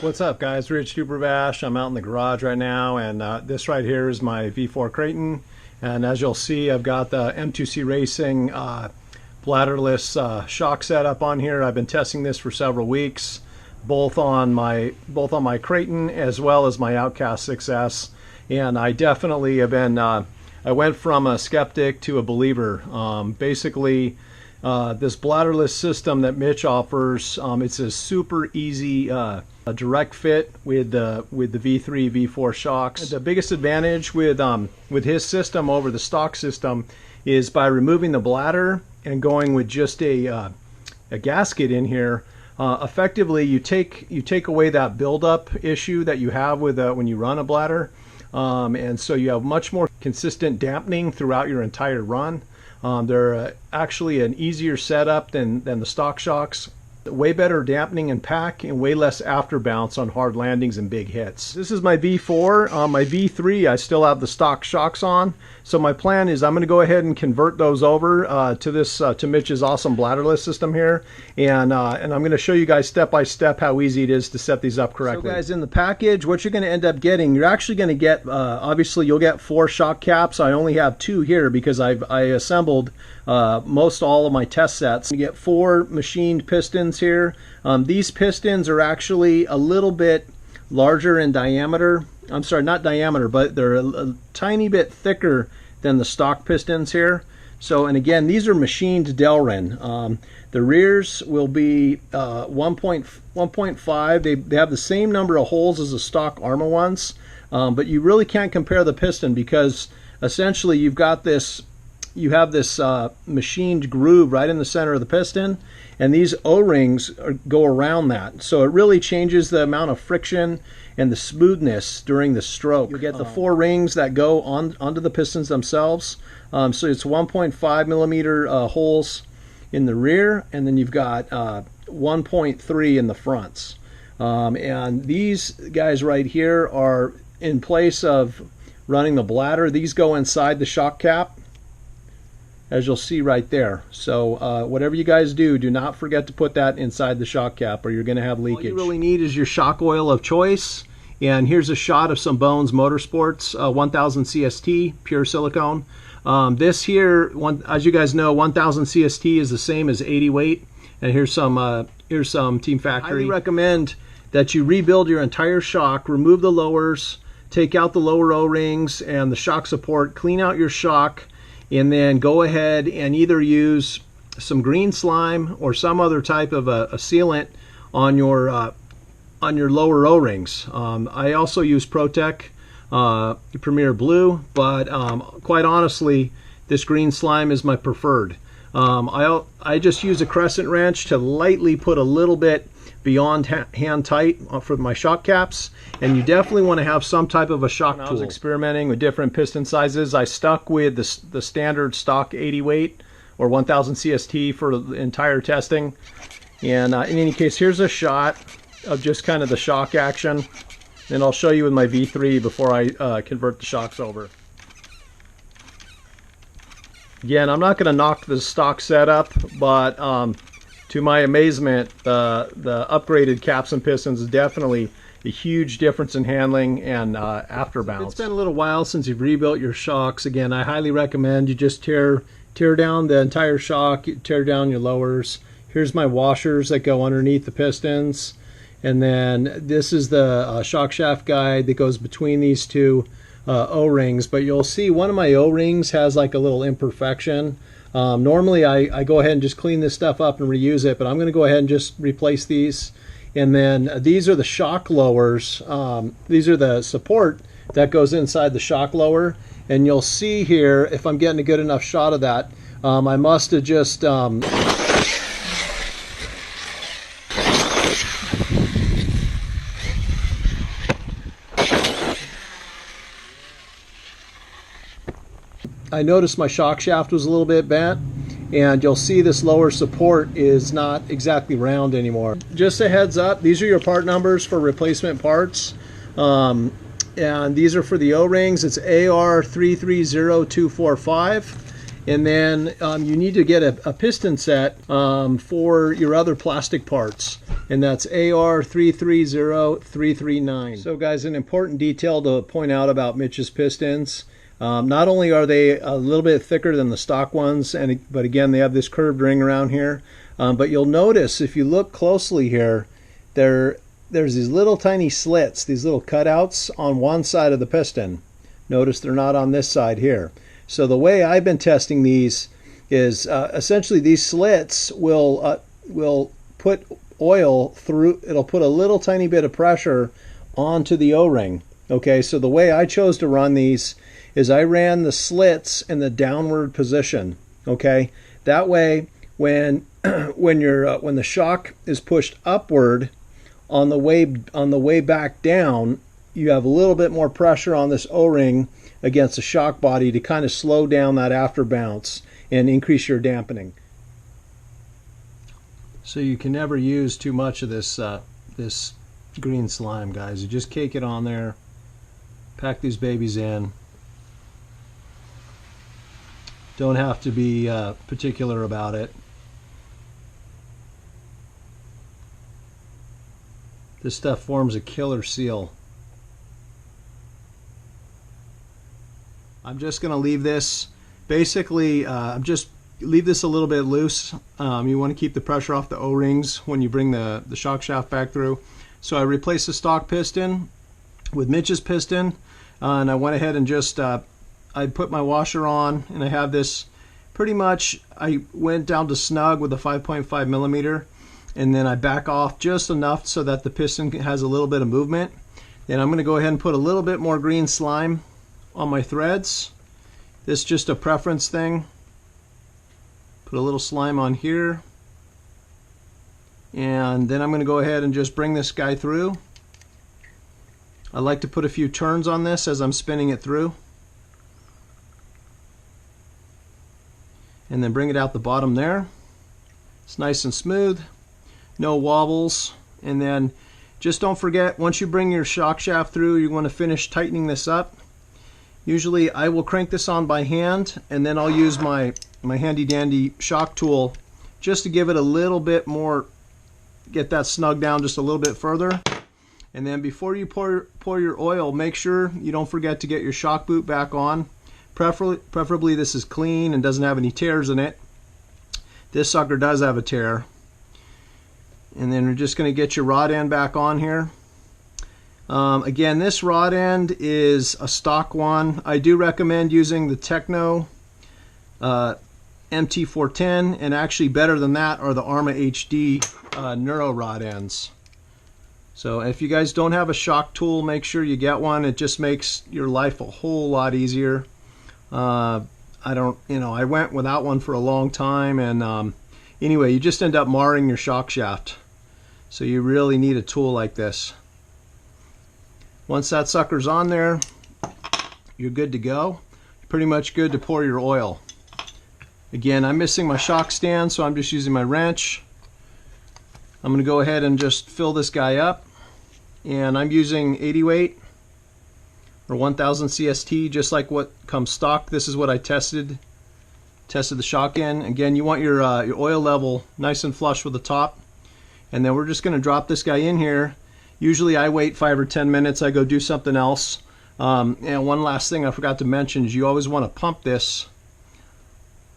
What's up, guys? Rich Super Bash. I'm out in the garage right now, and this right here is my V4 Kraton. And as you'll see, I've got the M2C Racing bladderless shock setup on here. I've been testing this for several weeks, both on my Kraton as well as my Outcast 6S. And I definitely have been. I went from a skeptic to a believer. Basically, this bladderless system that Mitch offers, it's a super easy a direct fit with the V3, V4 shocks. The biggest advantage with his system over the stock system is by removing the bladder and going with just a gasket in here. Effectively, you take away that buildup issue that you have with when you run a bladder, and so you have much more consistent dampening throughout your entire run. They're actually an easier setup than the stock shocks. Way better dampening and pack, and way less after bounce on hard landings and big hits. This is my V4. My V3, I still have the stock shocks on. So my plan is I'm going to go ahead and convert those over to Mitch's awesome bladderless system here, and I'm going to show you guys step by step how easy it is to set these up correctly. So guys, in the package, what you're going to end up getting, you're actually going to get obviously you'll get 4 shock caps. I only have 2 here because I assembled most all of my test sets. You get 4 machined pistons here. These pistons are actually a little bit larger in diameter. I'm sorry, not diameter, but they're a tiny bit thicker than the stock pistons here. So, and again, these are machined Delrin. The rears will be 1.5. They have the same number of holes as the stock ARRMA ones, but you really can't compare the piston because essentially you have this machined groove right in the center of the piston, and these O-rings go around that. So it really changes the amount of friction and the smoothness during the stroke. You get the 4 rings that go onto the pistons themselves. So it's 1.5 millimeter holes in the rear, and then you've got 1.3 in the fronts. And these guys right here are in place of running the bladder. These go inside the shock cap, as you'll see right there. So whatever you guys do not forget to put that inside the shock cap, or you're going to have leakage. All you really need is your shock oil of choice. And here's a shot of some Bones Motorsports 1000 CST pure silicone. This here, as you guys know, 1000 CST is the same as 80 weight. And here's some Team Factory. I highly recommend that you rebuild your entire shock, remove the lowers, take out the lower O-rings and the shock support, clean out your shock, and then go ahead and either use some green slime or some other type of a sealant on your lower O-rings. I also use Protec Premier Blue, but quite honestly, this green slime is my preferred. I just use a crescent wrench to lightly put a little bit beyond hand tight for my shock caps, and you definitely want to have some type of a shock tool. When I was experimenting with different piston sizes, I stuck with the standard stock 80 weight or 1000 CST for the entire testing. And in any case, here's a shot of just kind of the shock action, and I'll show you with my V3 before I convert the shocks over. Again, I'm not going to knock the stock setup, but to my amazement, the upgraded caps and pistons is definitely a huge difference in handling and after bounce. It's been a little while since you've rebuilt your shocks. Again, I highly recommend you just tear down the entire shock, tear down your lowers. Here's my washers that go underneath the pistons. And then this is the shock shaft guide that goes between these 2 O-rings. But you'll see one of my O-rings has like a little imperfection. Normally I go ahead and just clean this stuff up and reuse it, but I'm going to go ahead and just replace these. And then these are the shock lowers. These are the support that goes inside the shock lower. And you'll see here, if I'm getting a good enough shot of that, I must have just I noticed my shock shaft was a little bit bent, and you'll see this lower support is not exactly round anymore. Just a heads up, these are your part numbers for replacement parts, and these are for the O-rings. It's AR330245, and then you need to get a piston set for your other plastic parts. and that's AR330339. So guys, an important detail to point out about Mitch's pistons. Not only are they a little bit thicker than the stock ones, but again, they have this curved ring around here. But you'll notice if you look closely here, there's these little tiny slits, these little cutouts on one side of the piston. Notice they're not on this side here. So the way I've been testing these is essentially these slits will put oil through. It'll put a little tiny bit of pressure onto the O-ring. Okay, so the way I chose to run these is I ran the slits in the downward position. Okay, that way when the shock is pushed upward on the way back down, you have a little bit more pressure on this O-ring against the shock body to kind of slow down that after bounce and increase your dampening. So you can never use too much of this this green slime, guys. You just cake it on there, pack these babies in. Don't have to be particular about it. This stuff forms a killer seal. I'm just going to leave this, basically, just leave this a little bit loose. You want to keep the pressure off the O-rings when you bring the shock shaft back through. So I replaced the stock piston with Mitch's piston, and I went ahead and just I put my washer on, and I have this pretty much, I went down to snug with a 5.5 millimeter, and then I back off just enough so that the piston has a little bit of movement. Then I'm going to go ahead and put a little bit more green slime on my threads. This is just a preference thing. Put a little slime on here, and then I'm going to go ahead and just bring this guy through. I like to put a few turns on this as I'm spinning it through, and then bring it out the bottom there. It's nice and smooth, no wobbles. And then just don't forget, once you bring your shock shaft through, you want to finish tightening this up. Usually I will crank this on by hand, and then I'll use my handy dandy shock tool just to give it a little bit more, get that snug down just a little bit further. And then before you pour your oil, make sure you don't forget to get your shock boot back on. Preferably this is clean and doesn't have any tears in it. This sucker does have a tear. And then we're just going to get your rod end back on here. Again, this rod end is a stock one. I do recommend using the Techno MT410, and actually better than that are the ARRMA HD Neuro rod ends. So if you guys don't have a shock tool, make sure you get one. It just makes your life a whole lot easier. I went without one for a long time, and anyway, you just end up marring your shock shaft. So you really need a tool like this. Once that sucker's on there, you're good to go. You're pretty much good to pour your oil. Again, I'm missing my shock stand, so I'm just using my wrench. I'm going to go ahead and just fill this guy up. And I'm using 80 weight or 1000 CST, just like what comes stock. This is what I tested the shock in. Again, you want your oil level nice and flush with the top. And then we're just going to drop this guy in here. Usually I wait 5 or 10 minutes. I go do something else. And one last thing I forgot to mention is you always want to pump this.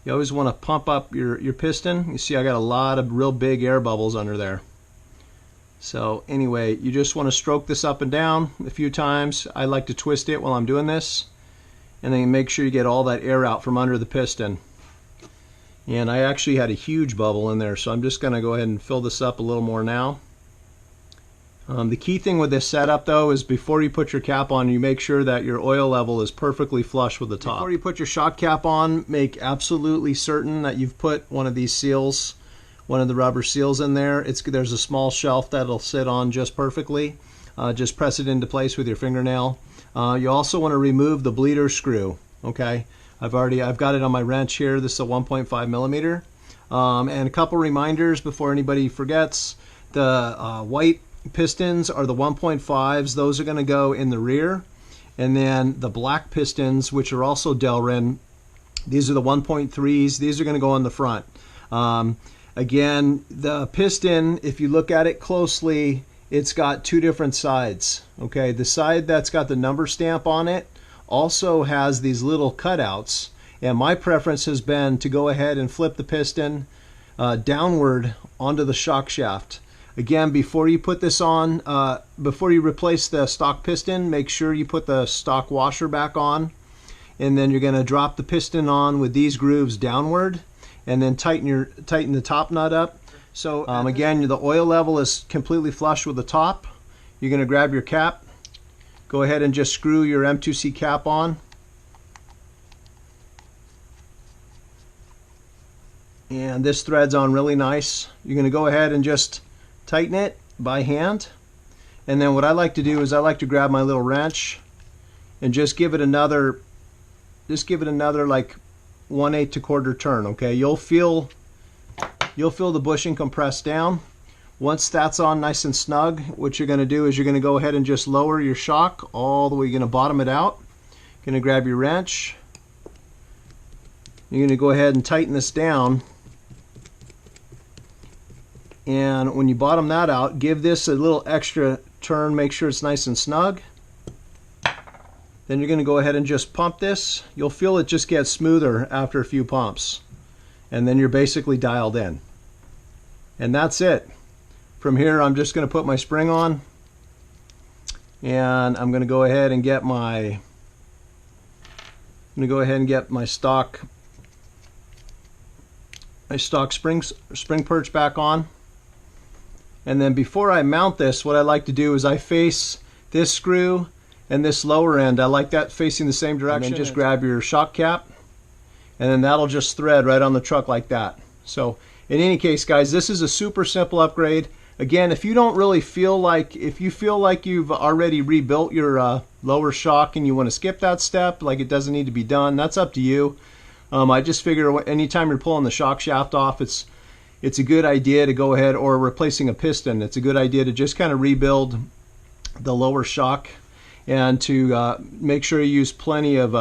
You always want to pump up your piston. You see I got a lot of real big air bubbles under there. So anyway, you just want to stroke this up and down a few times. I like to twist it while I'm doing this. And then make sure you get all that air out from under the piston. And I actually had a huge bubble in there, so I'm just going to go ahead and fill this up a little more now. The key thing with this setup, though, is before you put your cap on, you make sure that your oil level is perfectly flush with the top. Before you put your shock cap on, make absolutely certain that you've put one of these seals, one of the rubber seals in there. There's a small shelf that'll sit on just perfectly. Just press it into place with your fingernail. You also want to remove the bleeder screw. Okay, I've got it on my wrench here. This is a 1.5 millimeter. And a couple reminders before anybody forgets. The white pistons are the 1.5s. Those are going to go in the rear. And then the black pistons, which are also Delrin, these are the 1.3s. These are going to go on the front. Again, the piston, if you look at it closely, it's got two different sides. Okay, the side that's got the number stamp on it also has these little cutouts, and my preference has been to go ahead and flip the piston downward onto the shock shaft. Again, before you put this on, before you replace the stock piston, make sure you put the stock washer back on, and then you're going to drop the piston on with these grooves downward, and then tighten the top nut up. So again, the oil level is completely flush with the top. You're going to grab your cap, go ahead and just screw your M2C cap on. And this threads on really nice. You're going to go ahead and just tighten it by hand. And then what I like to do is I like to grab my little wrench and just give it another like 1/8 to quarter turn. Okay, you'll feel the bushing compress down. Once that's on nice and snug, what you're going to do is you're going to go ahead and just lower your shock all the way. You're going to bottom it out. You're going to grab your wrench. You're going to go ahead and tighten this down. And when you bottom that out, give this a little extra turn, make sure it's nice and snug. Then you're going to go ahead and just pump this. You'll feel it just gets smoother after a few pumps. And then you're basically dialed in. And that's it. From here, I'm just going to put my spring on. And I'm going to go ahead and get my stock spring perch back on. And then before I mount this, what I like to do is I face this screw and this lower end. I like that facing the same direction. And then just grab your shock cap, and then that'll just thread right on the truck like that. So in any case, guys, this is a super simple upgrade. Again, if you don't really feel like, if you feel like you've already rebuilt your lower shock and you want to skip that step, like it doesn't need to be done, that's up to you. I just figure anytime you're pulling the shock shaft off, it's a good idea to go ahead, or replacing a piston, it's a good idea to just kind of rebuild the lower shock, and to make sure you use plenty of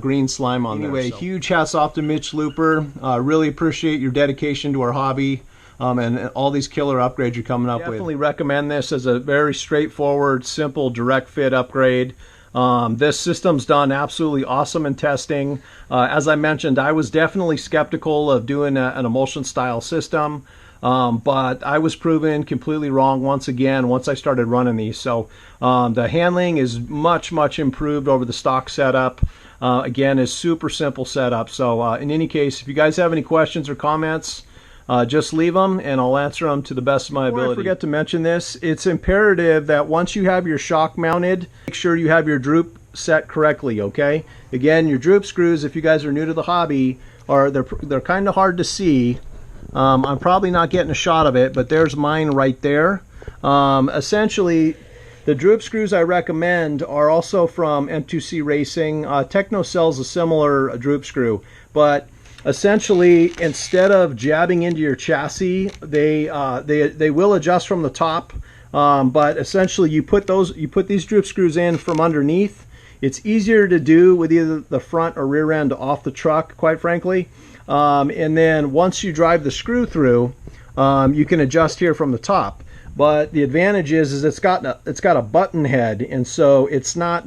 green slime on there. Anyway, huge hats off to Mitch Looper. Really appreciate your dedication to our hobby, and all these killer upgrades you're coming up with. Definitely recommend this as a very straightforward, simple, direct fit upgrade. This system's done absolutely awesome in testing. As I mentioned, I was definitely skeptical of doing an emulsion style system, but I was proven completely wrong once again once I started running these. So the handling is much improved over the stock setup. Again, is super simple setup. So in any case, if you guys have any questions or comments, just leave them and I'll answer them to the best of my ability. Before I forget to mention this, it's imperative that once you have your shock mounted, make sure you have your droop set correctly, okay? Again, your droop screws, if you guys are new to the hobby, they're kind of hard to see. I'm probably not getting a shot of it, but there's mine right there. Essentially, the droop screws I recommend are also from M2C Racing. Techno sells a similar droop screw, but essentially, instead of jabbing into your chassis, they will adjust from the top, but essentially you put these droop screws in from underneath. It's easier to do with either the front or rear end off the truck, quite frankly. And then once you drive the screw through, you can adjust here from the top. But the advantage is it's got a button head, and so it's not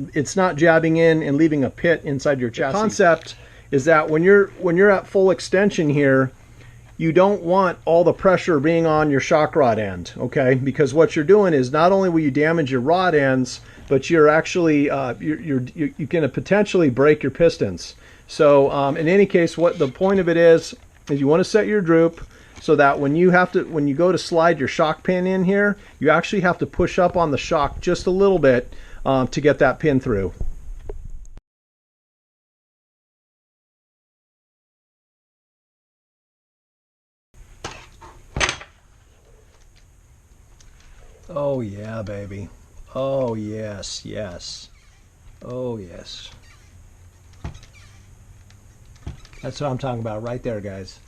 jabbing in and leaving a pit inside your chassis. The concept is that when you're at full extension here, you don't want all the pressure being on your shock rod end, okay? Because what you're doing is not only will you damage your rod ends, but you're actually you can potentially break your pistons. So in any case, what the point of it is you want to set your droop so that when you go to slide your shock pin in here, you actually have to push up on the shock just a little bit to get that pin through. Oh yeah, baby. Oh yes, yes. Oh yes. That's what I'm talking about right there, guys.